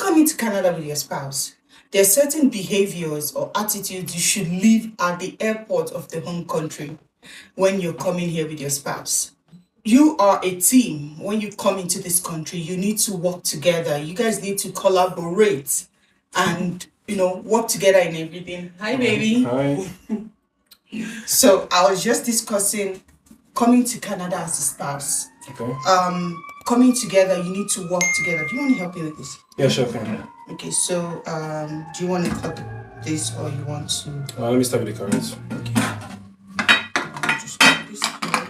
coming to Canada with your spouse, there are certain behaviors or attitudes you should leave at the airport of the home country when you're coming here with your spouse. You are a team. When you come into this country, you need to work together. You guys need to collaborate and, work together in everything. Hi, baby. Hi. So I was just discussing coming to Canada as a spouse. Okay. Coming together, you need to work together. Do you want to help me with this? Yeah, sure. Can. Okay, so do you want to cut this or you want to? Let me start with the carrots. Okay. I'll just put this here.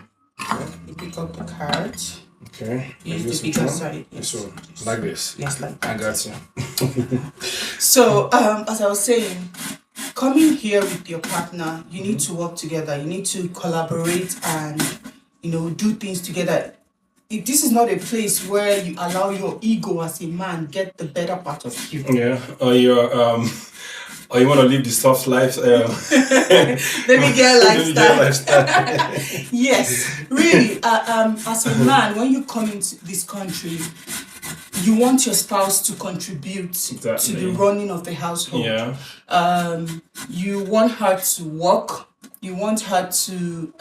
You pick up the carrot. Okay. Use the bigger side. Yes. So, like this. Yes, like that. I got you. So, as I was saying, coming here with your partner, you need to work together. You need to collaborate and, do things together. This is not a place where you allow your ego as a man get the better part of you. Yeah. Or you want to live the soft life. Baby girl lifestyle. Yes, really. As a man, when you come into this country, you want your spouse to contribute to the running of the household. Yeah. You want her to work. You want her to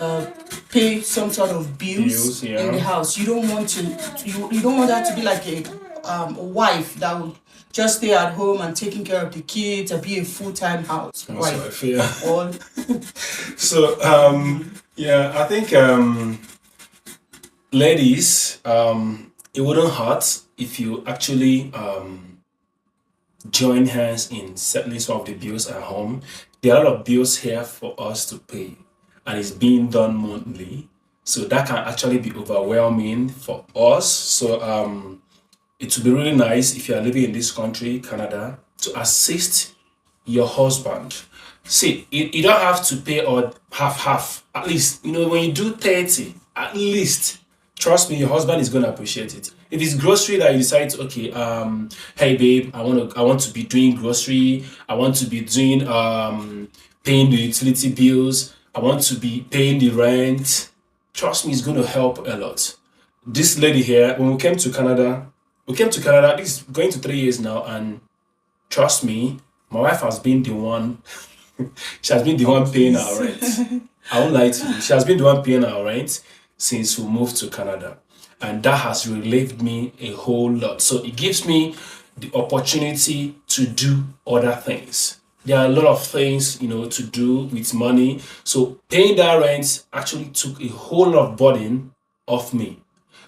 pay some sort of bills in the house. You don't want to. You don't want her to be like a wife that would just stay at home and taking care of the kids and be a full-time housewife. Yeah. So I think ladies, it wouldn't hurt if you actually join hands in settling some of the bills at home. There are a lot of bills here for us to pay, and it's being done monthly. So that can actually be overwhelming for us. So it would be really nice if you are living in this country, Canada, to assist your husband. See, you don't have to pay all half. At least, when you do 30, at least, trust me, your husband is going to appreciate it. If it's grocery that you decide to, hey babe, I want to be doing grocery. I want to be doing paying the utility bills. I want to be paying the rent. Trust me, it's going to help a lot. This lady here, when we came to Canada, this is going to 3 years now, and trust me, my wife has been the one. She has been the one paying our rent. I won't lie to you. She has been the one paying our rent since we moved to Canada. And that has relieved me a whole lot. So it gives me the opportunity to do other things. There are a lot of things, to do with money. So paying that rent actually took a whole lot of burden off me.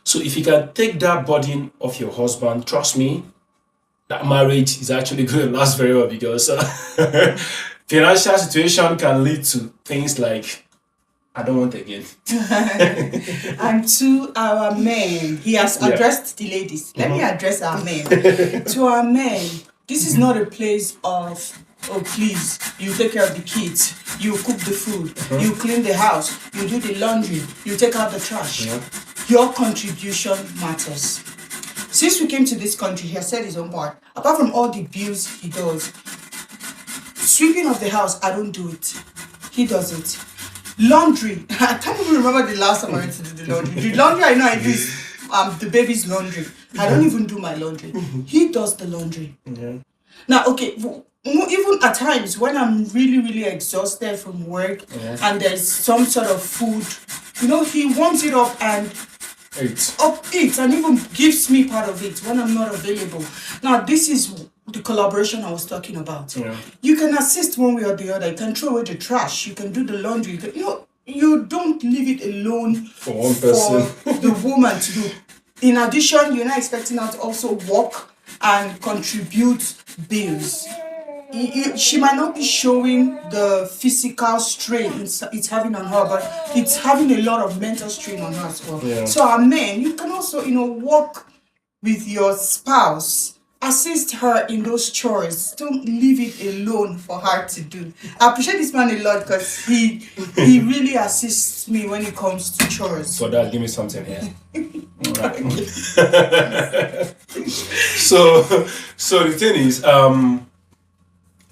So if you can take that burden off your husband, trust me, that marriage is actually going to last very well, because financial situation can lead to things like, I don't want again. And to our men, he has addressed the ladies. Let me address our men. To our men, this is not a place of, oh please, you take care of the kids, you cook the food, you clean the house, you do the laundry, you take out the trash. Your contribution matters. Since we came to this country, he has said his own part. Apart from all the bills he does, sweeping of the house, I don't do it. He does it. Laundry. I can't even remember the last time I went to do the laundry. The laundry I know I do is the baby's laundry. I don't even do my laundry. He does the laundry. Now, okay, even at times when I'm really, really exhausted from work and there's some sort of food, he warms it up and eats and even gives me part of it when I'm not available. Now, this is the collaboration I was talking about. You can assist one way or the other. You can throw away the trash. You can do the laundry. You don't leave it alone for one person. For the woman to do. In addition, you're not expecting her to also work and contribute bills. She might not be showing the physical strain it's having on her, but it's having a lot of mental strain on her as well. So our men, you can also, work with your spouse. Assist her in those chores. Don't leave it alone for her to do. I appreciate this man a lot because he really assists me when it comes to chores. For that, give me something here. So the thing is,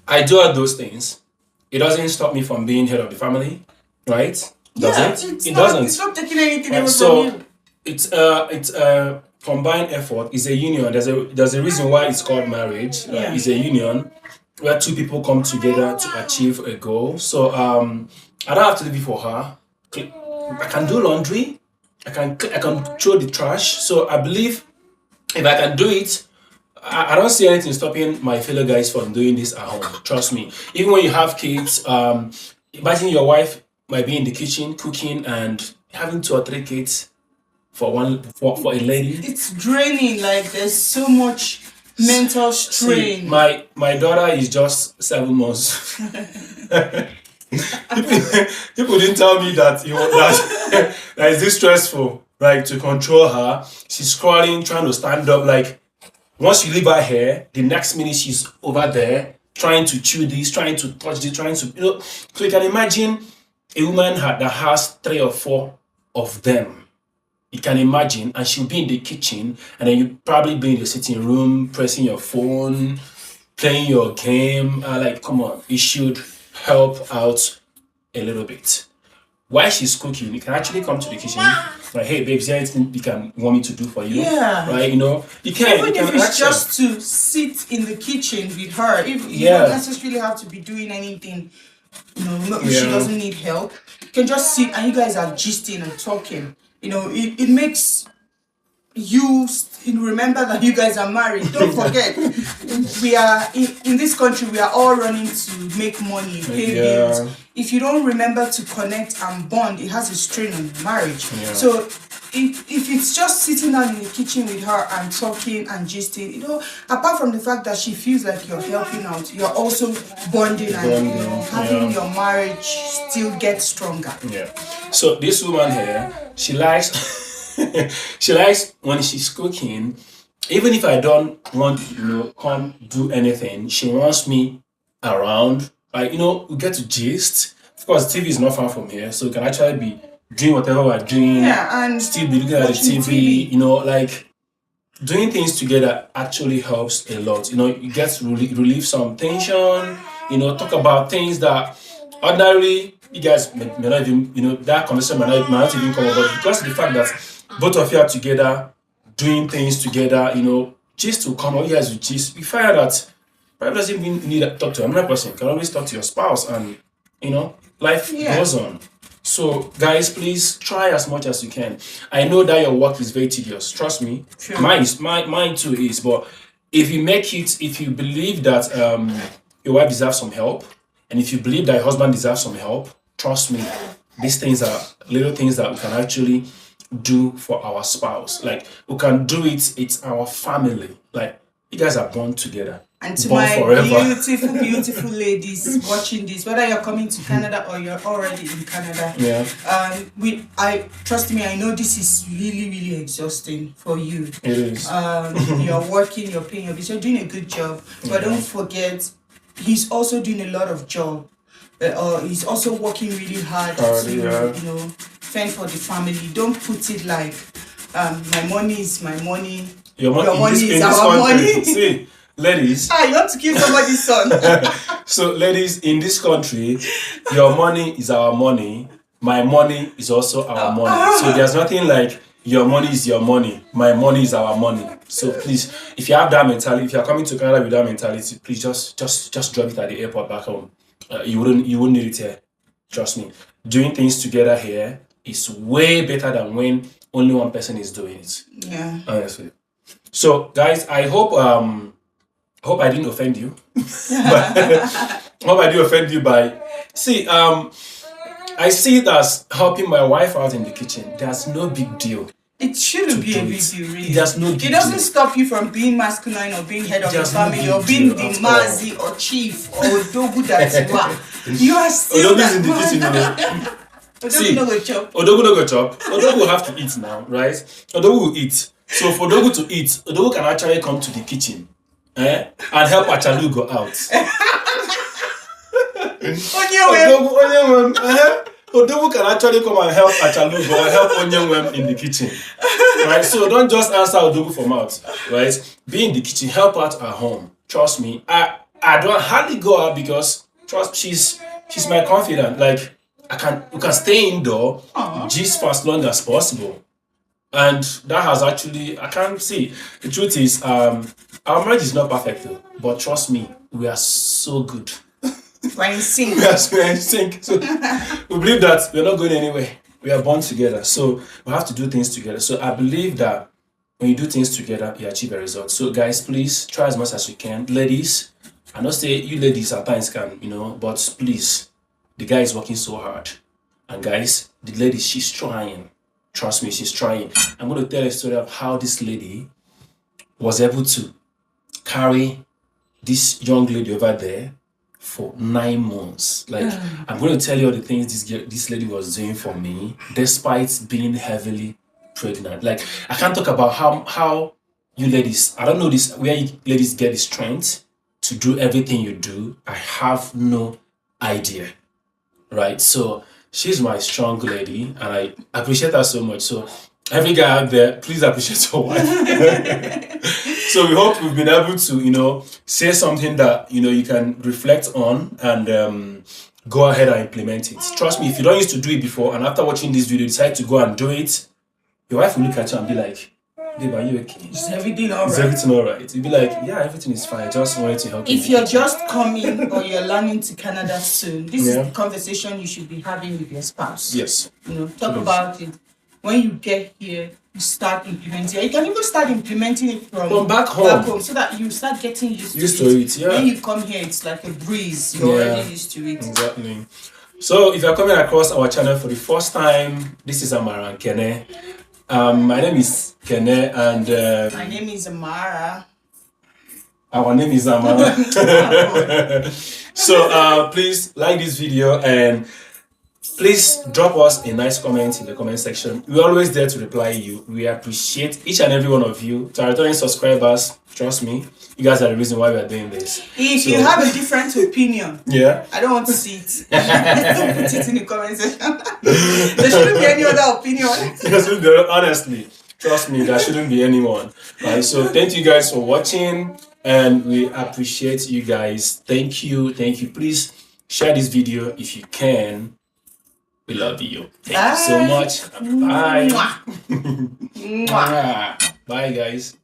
I do all those things. It doesn't stop me from being head of the family, right? Does it? It doesn't. It's not taking anything away from you. It's combined effort is a union. There's a reason why it's called marriage. It's a union where two people come together to achieve a goal. So I don't have to leave it for her. I can do laundry. I can throw the trash. So I believe if I can do it, I don't see anything stopping my fellow guys from doing this at home. Trust me. Even when you have kids, imagine your wife might be in the kitchen cooking and having 2 or 3 kids for a lady. It's draining. Like there's so much mental strain. See, my daughter is just 7 months. People didn't tell me that that is this stressful, right? To control her, she's crawling, trying to stand up. Like once you leave her here, the next minute she's over there trying to chew this, trying to touch this, trying to So you can imagine a woman that has 3 or 4 of them. You can imagine, and she'll be in the kitchen, and then you probably be in the sitting room, pressing your phone, playing your game. Like, come on, it should help out a little bit. While she's cooking, you can actually come to the kitchen. Like, hey, babe, is there anything you want me to do for you? Yeah. Right, you can. Even if it's just to sit in the kitchen with her, if you don't necessarily have to be doing anything, if she doesn't need help, you can just sit and you guys are gisting and talking. It makes you remember that you guys are married. Don't forget, we are in this country. We are all running to make money, pay bills. If you don't remember to connect and bond, it has a strain on marriage. Yeah. So if it's just sitting down in the kitchen with her and talking and gisting, apart from the fact that she feels like you're helping out, you're also bonding and having your marriage still get stronger. Yeah. So this woman here, she likes. She likes when she's cooking, even if I don't want to come do anything, she wants me around. Like, we get to gist. Of course, TV is not far from here, so we can actually be doing whatever we're doing. Yeah, and still be looking at the TV. Like doing things together actually helps a lot. You get to relieve some tension. Talk about things that ordinarily you guys may not even, that conversation might not even come up. But because of the fact that both of you are together, doing things together, just to come out, you guys will just, you find out that probably doesn't even need to talk to another person. You can always talk to your spouse and, life goes on. So, guys, please try as much as you can. I know that your work is very tedious. Trust me. Sure. Mine too is. But if you believe that your wife deserves some help, and if you believe that your husband deserves some help, trust me, these things are little things that we can actually do for our spouse. Like, we can do it, it's our family. Like, you guys are born together. And to my beautiful, beautiful ladies watching this, whether you're coming to Canada or you're already in Canada, trust me, I know this is really, really exhausting for you. It is. You're working, you're paying your bills, you're doing a good job, but don't forget, he's also doing a lot of job. He's also working really hard to, fend for the family. Don't put it like, my money is my money. Your money is our money. See, ladies. You want to kill somebody's son. So, ladies, in this country, your money is our money. My money is also our money. So there's nothing like your money is your money. My money is our money. So please, if you have that mentality, if you're coming to Canada with that mentality, please just drop it at the airport back home. You wouldn't need it here. Trust me. Doing things together here is way better than when only one person is doing it. Yeah. Honestly. So, guys, I hope I didn't offend you. Hope I didn't offend you by... See, I see it as helping my wife out in the kitchen. There's no big deal. It shouldn't be a big deal, really. There's no big deal. It doesn't stop you from being masculine or being head of the family or being the mazi or chief or dogu that you are. You are still Odogu's in the kitchen, Odogu no go chop. Odogu no go chop. Odogu will have to eat now, right? Odogu will eat. So for Odogu to eat, Odogu can actually come to the kitchen and help Achalu go out. Odogu can actually come and help Achalu go and help Onyenwem in the kitchen. Right? So don't just answer Odogu for mouth. Right? Be in the kitchen, help out at home. Trust me. I don't hardly go out because she's my confidant. Like we can stay indoor just for as long as possible. And that has actually, I can't see. The truth is, our marriage is not perfect though, but trust me, we are so good. We're in sync. We're in sync. So we believe that we're not going anywhere. We are born together. So we have to do things together. So I believe that when you do things together, you achieve a result. So guys, please try as much as you can. Ladies, I know say you ladies at times can, but please, the guy is working so hard. And guys, the lady, she's trying. Trust me, she's trying. I'm going to tell a story of how this lady was able to carry this young lady over there for 9 months. Like, I'm going to tell you all the things this lady was doing for me, despite being heavily pregnant. Like, I can't talk about how you ladies, I don't know this where you ladies get the strength to do everything you do. I have no idea. Right? So she's my strong lady, and I appreciate her so much. So every guy out there, please appreciate your wife. So we hope we've been able to, say something that, you can reflect on and go ahead and implement it. Trust me, if you don't used to do it before, and after watching this video, decide to go and do it, your wife will look at you and be like, babe, are you okay? Is everything all right? Is everything all right? You'll be like, yeah, everything is fine. I just wanted to help you. If you're just coming or you're learning to Canada soon, this is the conversation you should be having with your spouse. Yes. Talk about it. When you get here, you start implementing. You can even start implementing it from back home, so that you start getting used to it. Yeah. When you come here, it's like a breeze. You're already used to it. Exactly. So if you're coming across our channel for the first time, this is Amara Khene. My name is Khene, and my name is Amara. Our name is Amara. So please like this video and please drop us a nice comment in the comment section. We're always there to reply you. We appreciate each and every one of you. To our returning subscribers, trust me, you guys are the reason why we are doing this. If you have a different opinion, I don't want to see it. Put it in the comment section. There shouldn't be any other opinion. Honestly, trust me, there shouldn't be anyone. Right? So thank you guys for watching, and we appreciate you guys. Thank you. Please share this video if you can. We love you. Thank you so much. Bye. Mwah. Bye, guys.